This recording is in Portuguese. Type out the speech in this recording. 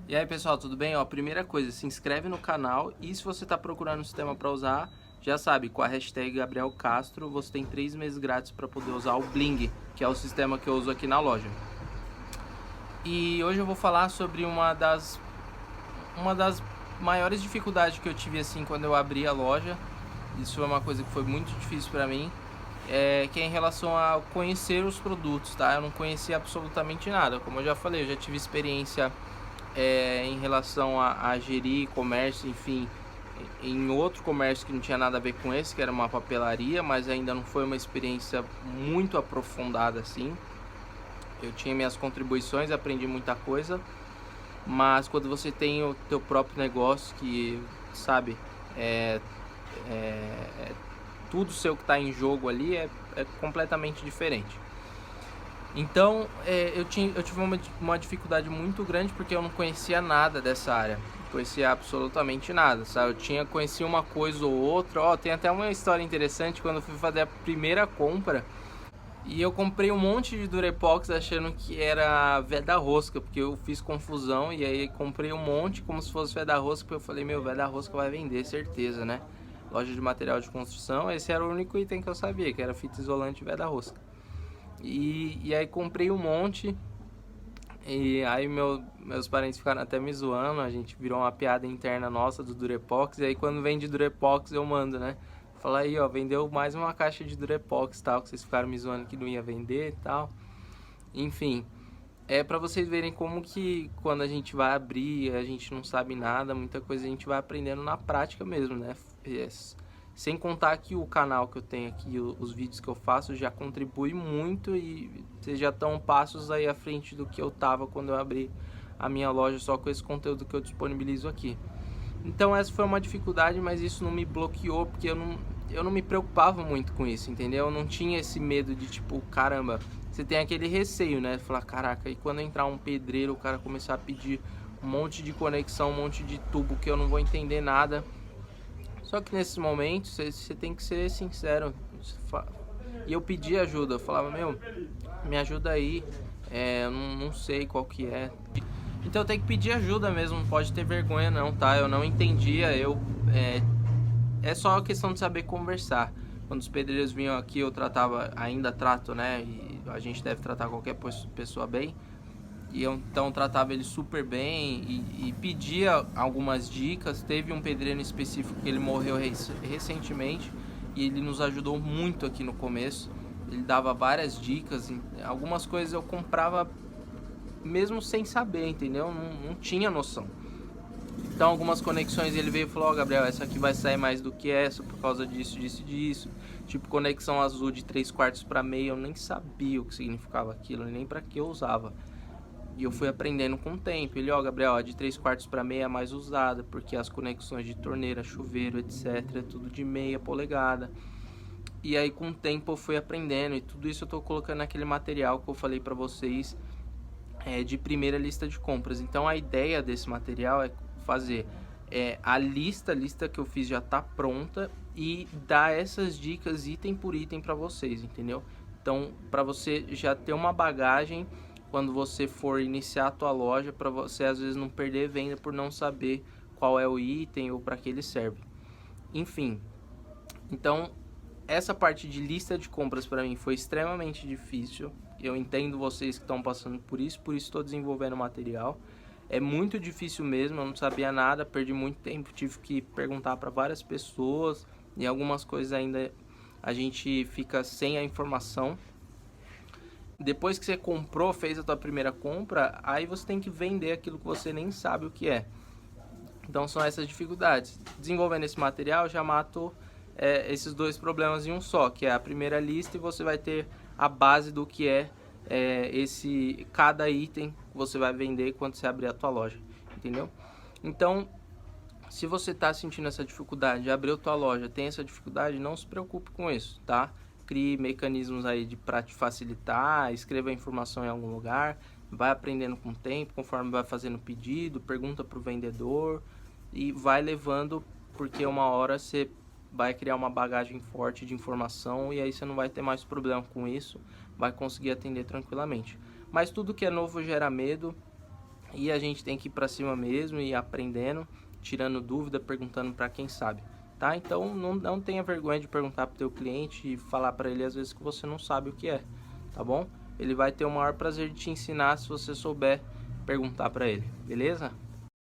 E aí pessoal, tudo bem? Ó, primeira coisa, se inscreve no canal e se você está procurando um sistema para usar, já sabe, com a hashtag Gabriel Castro você tem 3 meses grátis para poder usar o Bling, que é o sistema que eu uso aqui na loja. E hoje eu vou falar sobre uma das maiores dificuldades que eu tive assim quando eu abri a loja. Isso foi uma coisa que foi muito difícil para mim, que é em relação a conhecer os produtos, tá? Eu não conhecia absolutamente nada. Como eu já falei, eu já tive experiência em relação a gerir comércio, enfim, em outro comércio que não tinha nada a ver com esse, que era uma papelaria, mas ainda não foi uma experiência muito aprofundada assim. Eu tinha minhas contribuições, aprendi muita coisa, mas quando você tem o teu próprio negócio, que sabe, é, é tudo seu que está em jogo ali, é completamente diferente. Então eu tive uma dificuldade muito grande porque eu não conhecia nada dessa área, não conhecia absolutamente nada, sabe? Conhecia uma coisa ou outra. Ó, tem até uma história interessante quando eu fui fazer a primeira compra e eu comprei um monte de Durepox achando que era veda-rosca, porque eu fiz confusão e aí comprei um monte como se fosse veda-rosca, porque eu falei, meu, veda-rosca vai vender, certeza, né? Loja de material de construção, esse era o único item que eu sabia, que era fita isolante e veda-rosca. E aí comprei um monte. E aí meus parentes ficaram até me zoando. A gente virou uma piada interna nossa do Durepox. E aí quando vende Durepox eu mando, né? Fala aí, ó, vendeu mais uma caixa de Durepox, tal, que vocês ficaram me zoando que não ia vender e tal. Enfim, é pra vocês verem como que quando a gente vai abrir, a gente não sabe nada, muita coisa a gente vai aprendendo na prática mesmo, né? Sem contar que o canal que eu tenho aqui, os vídeos que eu faço já contribui muito e vocês já estão passos aí à frente do que eu tava quando eu abri a minha loja só com esse conteúdo que eu disponibilizo aqui. Então essa foi uma dificuldade, mas isso não me bloqueou porque eu não me preocupava muito com isso, entendeu? Eu não tinha esse medo de tipo, caramba, você tem aquele receio, né? Falar, caraca, e quando entrar um pedreiro, o cara começar a pedir um monte de conexão, um monte de tubo que eu não vou entender nada. Só que nesses momentos você tem que ser sincero. E eu pedi ajuda, eu falava, meu, me ajuda aí, eu não sei qual que é. Então tem que pedir ajuda mesmo, não pode ter vergonha não, tá? Eu não entendia, é só questão de saber conversar. Quando os pedreiros vinham aqui eu tratava, ainda trato, né? E a gente deve tratar qualquer pessoa bem. E eu então tratava ele super bem e pedia algumas dicas. Teve um pedreiro específico que ele morreu recentemente e ele nos ajudou muito aqui no começo. Ele dava várias dicas, algumas coisas eu comprava mesmo sem saber, entendeu? Não tinha noção. Então algumas conexões ele veio e falou, ó, Gabriel, essa aqui vai sair mais do que essa por causa disso, disso e disso. Tipo conexão azul de 3/4 para meio, eu nem sabia o que significava aquilo, nem para que eu usava. E eu fui aprendendo com o tempo. Ele, ó, Gabriel, a de 3/4 para meia é mais usada, porque as conexões de torneira, chuveiro, etc, é tudo de meia polegada. E aí com o tempo eu fui aprendendo e tudo isso eu tô colocando naquele material que eu falei para vocês, de primeira lista de compras. Então a ideia desse material é fazer a lista que eu fiz já tá pronta e dar essas dicas item por item para vocês, entendeu? Então, para você já ter uma bagagem quando você for iniciar a tua loja, para você às vezes não perder venda por não saber qual é o item ou para que ele serve. Enfim, então essa parte de lista de compras para mim foi extremamente difícil. Eu entendo vocês que estão passando por isso estou desenvolvendo material. É muito difícil mesmo, eu não sabia nada, perdi muito tempo, tive que perguntar para várias pessoas e algumas coisas ainda a gente fica sem a informação. Depois que você comprou, fez a tua primeira compra, aí você tem que vender aquilo que você nem sabe o que é. Então são essas dificuldades. Desenvolvendo esse material, já mato esses dois problemas em um só, que é a primeira lista e você vai ter a base do que cada item que você vai vender quando você abrir a tua loja, entendeu? Então, se você está sentindo essa dificuldade de abrir a tua loja, tem essa dificuldade, não se preocupe com isso, tá? Crie mecanismos aí para te facilitar, escreva a informação em algum lugar, vai aprendendo com o tempo, conforme vai fazendo pedido, pergunta para o vendedor e vai levando, porque uma hora você vai criar uma bagagem forte de informação e aí você não vai ter mais problema com isso, vai conseguir atender tranquilamente. Mas tudo que é novo gera medo E a gente tem que ir para cima mesmo e ir aprendendo, tirando dúvida, perguntando para quem sabe, tá? Então não tenha vergonha de perguntar pro teu cliente e falar para ele às vezes que você não sabe o que é, tá bom? Ele vai ter o maior prazer de te ensinar se você souber perguntar para ele, beleza?